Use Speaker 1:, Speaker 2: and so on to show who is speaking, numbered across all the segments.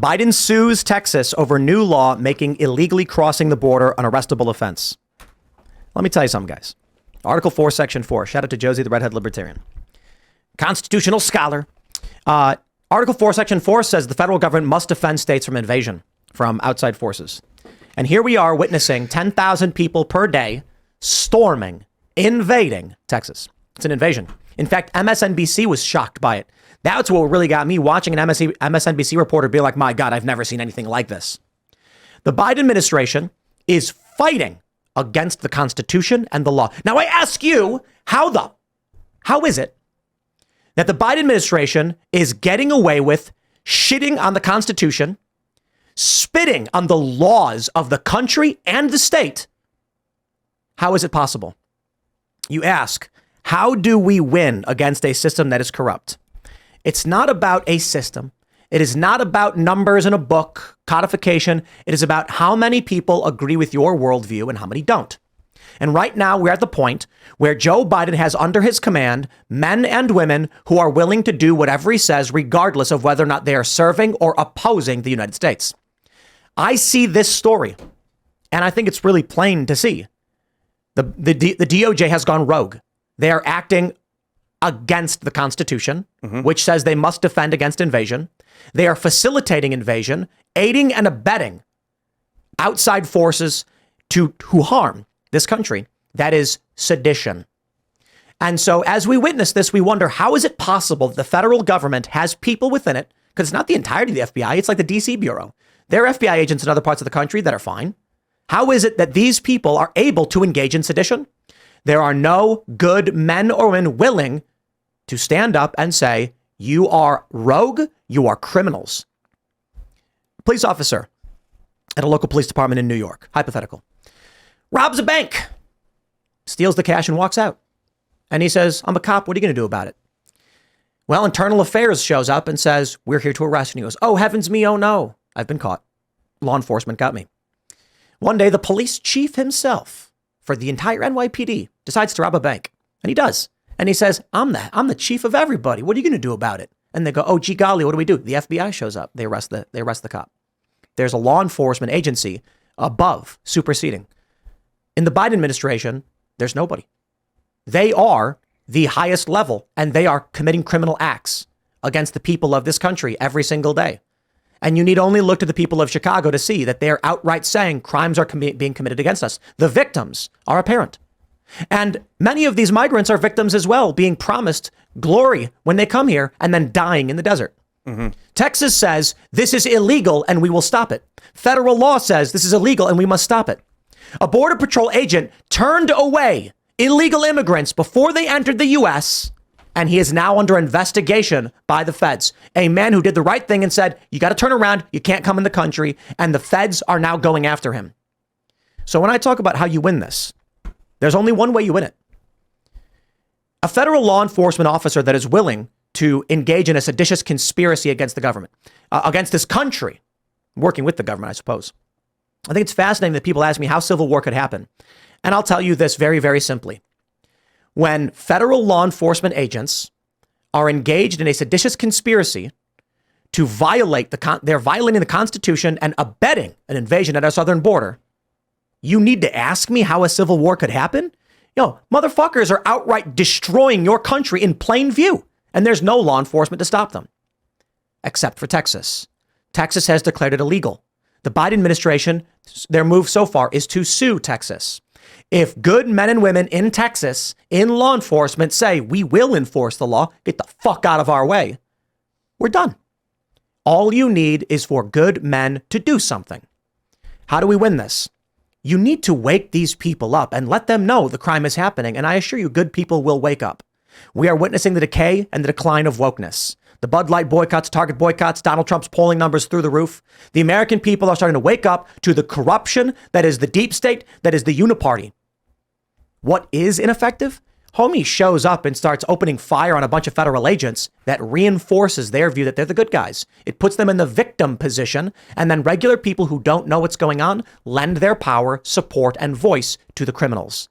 Speaker 1: Biden sues Texas over new law making illegally crossing the border an arrestable offense. Let me tell you something, guys. Article 4, Section 4. Shout out to Josie, the redhead libertarian. Constitutional scholar. Article 4, Section 4 says the federal government must defend states from invasion from outside forces. And here we are witnessing 10,000 people per day storming, invading Texas. It's an invasion. In fact, MSNBC was shocked by it. That's what really got me watching an MSNBC reporter be like, my God, I've never seen anything like this. The Biden administration is fighting against the Constitution and the law. Now, I ask you, how is it that the Biden administration is getting away with shitting on the Constitution, spitting on the laws of the country and the state? How is it possible? You ask, how do we win against a system that is corrupt? It's not about a system. It is not about numbers in a book, codification. It is about how many people agree with your worldview and how many don't. And right now we're at the point where Joe Biden has under his command men and women who are willing to do whatever he says, regardless of whether or not they are serving or opposing the United States. I see this story, and I think it's really plain to see. The DOJ has gone rogue. They are acting against the Constitution, which says they must defend against invasion. They are facilitating invasion, aiding and abetting outside forces who harm this country. That is sedition. And so as we witness this, we wonder, how is it possible that the federal government has people within it? Because it's not the entirety of the FBI. It's like the DC Bureau. There are FBI agents in other parts of the country that are fine. How is it that these people are able to engage in sedition? There are no good men or women willing to stand up and say, you are rogue, you are criminals. Police officer at a local police department in New York, hypothetical, robs a bank, steals the cash and walks out. And he says, I'm a cop, what are you going to do about it? Well, Internal Affairs shows up and says, we're here to arrest. And he goes, oh, heavens me, oh no, I've been caught. Law enforcement got me. One day, the police chief himself for the entire NYPD decides to rob a bank. And he does. And he says, I'm the chief of everybody. What are you going to do about it? And they go, oh, gee golly, what do we do? The FBI shows up. They arrest the cop. There's a law enforcement agency above superseding. In the Biden administration, there's nobody. They are the highest level, and they are committing criminal acts against the people of this country every single day. And you need only look to the people of Chicago to see that they're outright saying crimes are being committed against us. The victims are apparent. And many of these migrants are victims as well, being promised glory when they come here and then dying in the desert. Texas says this is illegal and we will stop it. Federal law says this is illegal and we must stop it. A Border Patrol agent turned away illegal immigrants before they entered the U.S., and he is now under investigation by the feds. A man who did the right thing and said, you got to turn around, you can't come in the country, and the feds are now going after him. So when I talk about how you win this, there's only one way you win it. A federal law enforcement officer that is willing to engage in a seditious conspiracy against the government, against this country, working with the government, I suppose. I think it's fascinating that people ask me how civil war could happen. And I'll tell you this very, very simply. When federal law enforcement agents are engaged in a seditious conspiracy to violate they're violating the Constitution and abetting an invasion at our southern border, you need to ask me how a civil war could happen? Motherfuckers are outright destroying your country in plain view, and there's no law enforcement to stop them. Except for Texas. Texas has declared it illegal. The Biden administration, their move so far is to sue Texas. If good men and women in Texas, in law enforcement, say we will enforce the law, get the fuck out of our way, we're done. All you need is for good men to do something. How do we win this? You need to wake these people up and let them know the crime is happening. And I assure you, good people will wake up. We are witnessing the decay and the decline of wokeness. The Bud Light boycotts, Target boycotts, Donald Trump's polling numbers through the roof. The American people are starting to wake up to the corruption that is the deep state, that is the uniparty. What is ineffective? Homie shows up and starts opening fire on a bunch of federal agents. That reinforces their view that they're the good guys. It puts them in the victim position, and then regular people who don't know what's going on lend their power, support, and voice to the criminals.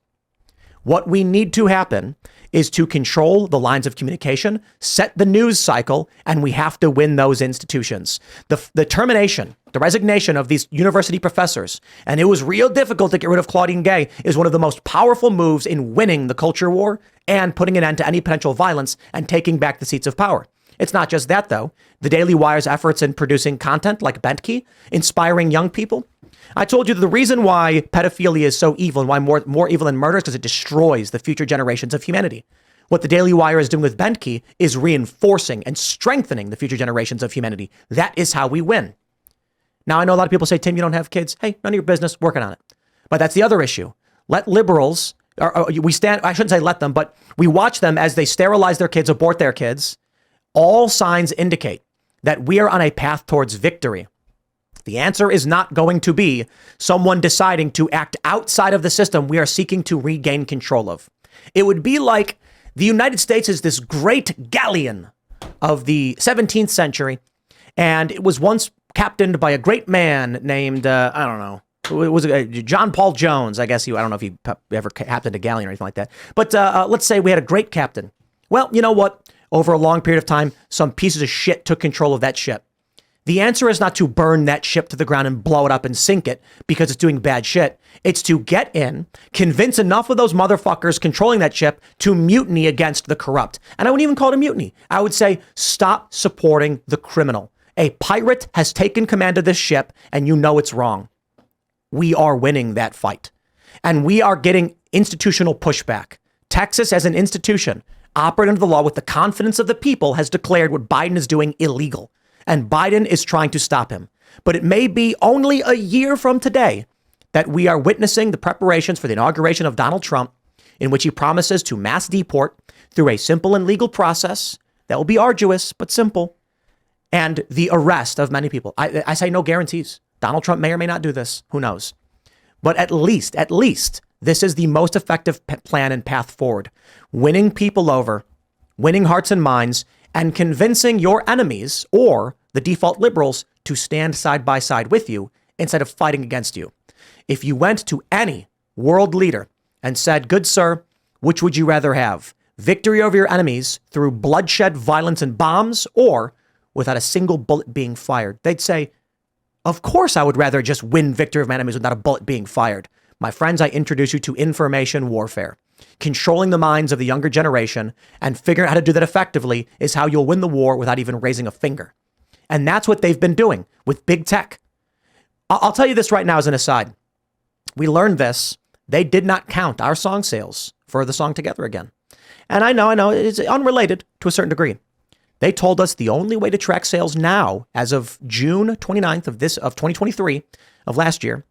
Speaker 1: What we need to happen is to control the lines of communication, set the news cycle, and we have to win those institutions. The termination, the resignation of these university professors, and it was real difficult to get rid of Claudine Gay, is one of the most powerful moves in winning the culture war and putting an end to any potential violence and taking back the seats of power. It's not just that, though. The Daily Wire's efforts in producing content like Bentkey, inspiring young people. I told you the reason why pedophilia is so evil and why more evil than murder is because it destroys the future generations of humanity. What the Daily Wire is doing with Bentkey is reinforcing and strengthening the future generations of humanity. That is how we win. Now, I know a lot of people say, Tim, you don't have kids. Hey, none of your business, working on it. But that's the other issue. Let liberals, I shouldn't say let them, but we watch them as they sterilize their kids, abort their kids. All signs indicate that we are on a path towards victory. The answer is not going to be someone deciding to act outside of the system we are seeking to regain control of. It would be like the United States is this great galleon of the 17th century, and it was once captained by a great man named, I don't know, it was John Paul Jones, I guess. I don't know if he ever captained a galleon or anything like that. But let's say we had a great captain. Well, you know what? Over a long period of time, some pieces of shit took control of that ship. The answer is not to burn that ship to the ground and blow it up and sink it because it's doing bad shit. It's to get in, convince enough of those motherfuckers controlling that ship to mutiny against the corrupt. And I wouldn't even call it a mutiny. I would say, stop supporting the criminal. A pirate has taken command of this ship and you know it's wrong. We are winning that fight. And we are getting institutional pushback. Texas as an institution, operating under the law with the confidence of the people, has declared what Biden is doing illegal. And Biden is trying to stop him. But it may be only a year from today that we are witnessing the preparations for the inauguration of Donald Trump, in which he promises to mass deport through a simple and legal process that will be arduous, but simple, and the arrest of many people. I say no guarantees. Donald Trump may or may not do this. Who knows? But at least, this is the most effective plan and path forward. Winning people over, winning hearts and minds, and convincing your enemies or the default liberals to stand side by side with you instead of fighting against you. If you went to any world leader and said, good sir, which would you rather have? Victory over your enemies through bloodshed, violence, and bombs, or without a single bullet being fired? They'd say, of course I would rather just win victory of my enemies without a bullet being fired. My friends, I introduce you to information warfare. Controlling the minds of the younger generation and figuring out how to do that effectively is how you'll win the war without even raising a finger. And that's what they've been doing with big tech. I'll tell you this right now as an aside. We learned this. They did not count our song sales for the song Together Again. And I know it's unrelated to a certain degree. They told us the only way to track sales now, as of June 29th of 2023 of last year,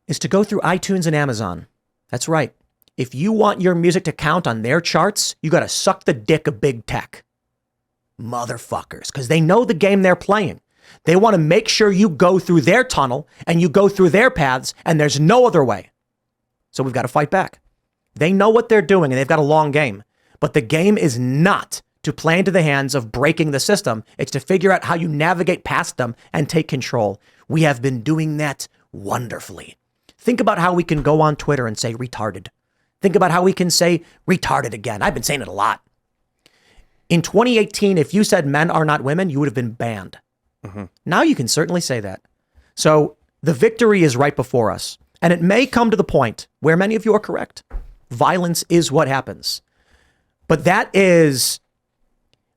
Speaker 1: is to go through iTunes and Amazon. That's right. If you want your music to count on their charts, you got to suck the dick of big tech. Motherfuckers, because they know the game they're playing. They want to make sure you go through their tunnel and you go through their paths and there's no other way. So we've got to fight back. They know what they're doing and they've got a long game. But the game is not to play into the hands of breaking the system. It's to figure out how you navigate past them and take control. We have been doing that wonderfully. Think about how we can go on Twitter and say retarded. Think about how we can say retarded again. I've been saying it a lot. In 2018, if you said men are not women, you would have been banned. Mm-hmm. Now you can certainly say that. So the victory is right before us. And it may come to the point where many of you are correct. Violence is what happens. But that is,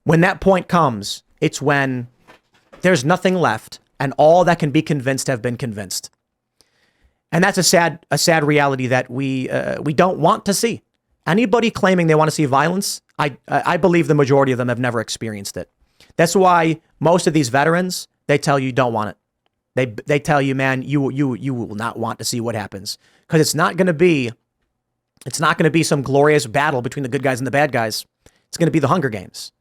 Speaker 1: when that point comes, it's when there's nothing left and all that can be convinced have been convinced. And that's a sad reality that we don't want to see. Anybody claiming they want to see violence, I believe the majority of them have never experienced it. That's why most of these veterans, they tell you don't want it. They tell you, man, you will not want to see what happens, because it's not going to be some glorious battle between the good guys and the bad guys. It's going to be the Hunger Games.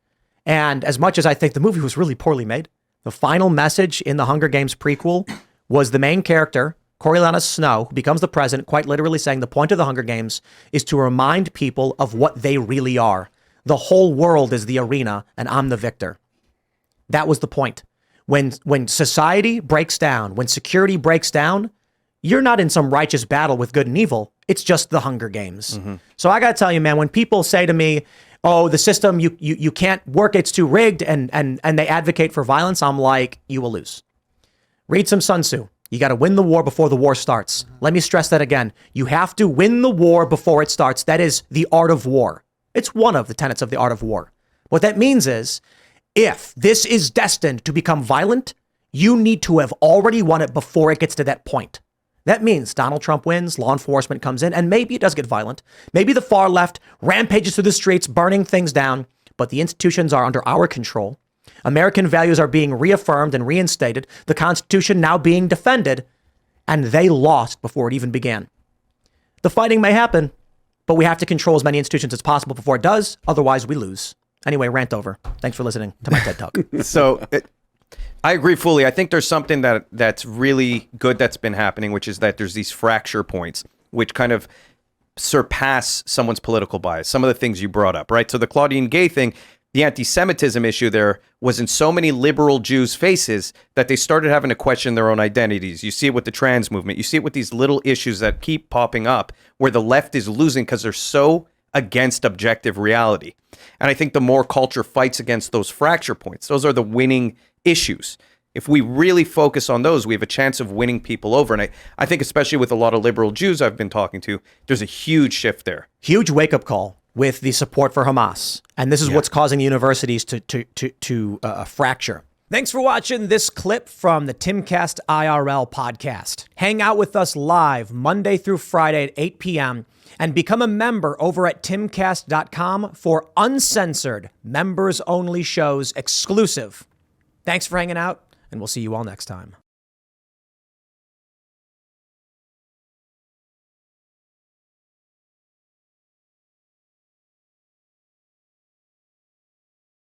Speaker 1: And as much as I think the movie was really poorly made, the final message in the Hunger Games prequel was the main character, Coriolanus Snow, who becomes the president, quite literally saying the point of the Hunger Games is to remind people of what they really are. The whole world is the arena and I'm the victor. That was the point. When society breaks down, when security breaks down, you're not in some righteous battle with good and evil. It's just the Hunger Games. So I got to tell you, man, when people say to me, oh, the system, you can't work, it's too rigged, and they advocate for violence, I'm like, you will lose. Read some Sun Tzu. You got to win the war before the war starts. Let me stress that again. You have to win the war before it starts. That is the art of war. It's one of the tenets of the art of war. What that means is, if this is destined to become violent, you need to have already won it before it gets to that point. That means Donald Trump wins, law enforcement comes in, and maybe it does get violent. Maybe the far left rampages through the streets, burning things down, but the institutions are under our control. American values are being reaffirmed and reinstated, the Constitution now being defended, and they lost before it even began. The fighting may happen, but we have to control as many institutions as possible before it does. Otherwise, we lose. Anyway, rant over. Thanks for listening to my TED Talk.
Speaker 2: I agree fully. I think there's something that's really good that's been happening, which is that there's these fracture points, which kind of surpass someone's political bias. Some of the things you brought up, right? So the Claudine Gay thing, the anti-Semitism issue there was in so many liberal Jews' faces that they started having to question their own identities. You see it with the trans movement. You see it with these little issues that keep popping up where the left is losing because they're so against objective reality. And I think the more culture fights against those fracture points, those are the winning issues. If we really focus on those, we have a chance of winning people over. And I think especially with a lot of liberal Jews I've been talking to, there's a huge shift there.
Speaker 1: Huge wake-up call with the support for Hamas. And this is what's causing the universities to fracture. Thanks for watching this clip from the Timcast IRL podcast. Hang out with us live Monday through Friday at 8 p.m. and become a member over at timcast.com for uncensored, members-only shows exclusive. Thanks for hanging out, and we'll see you all next time.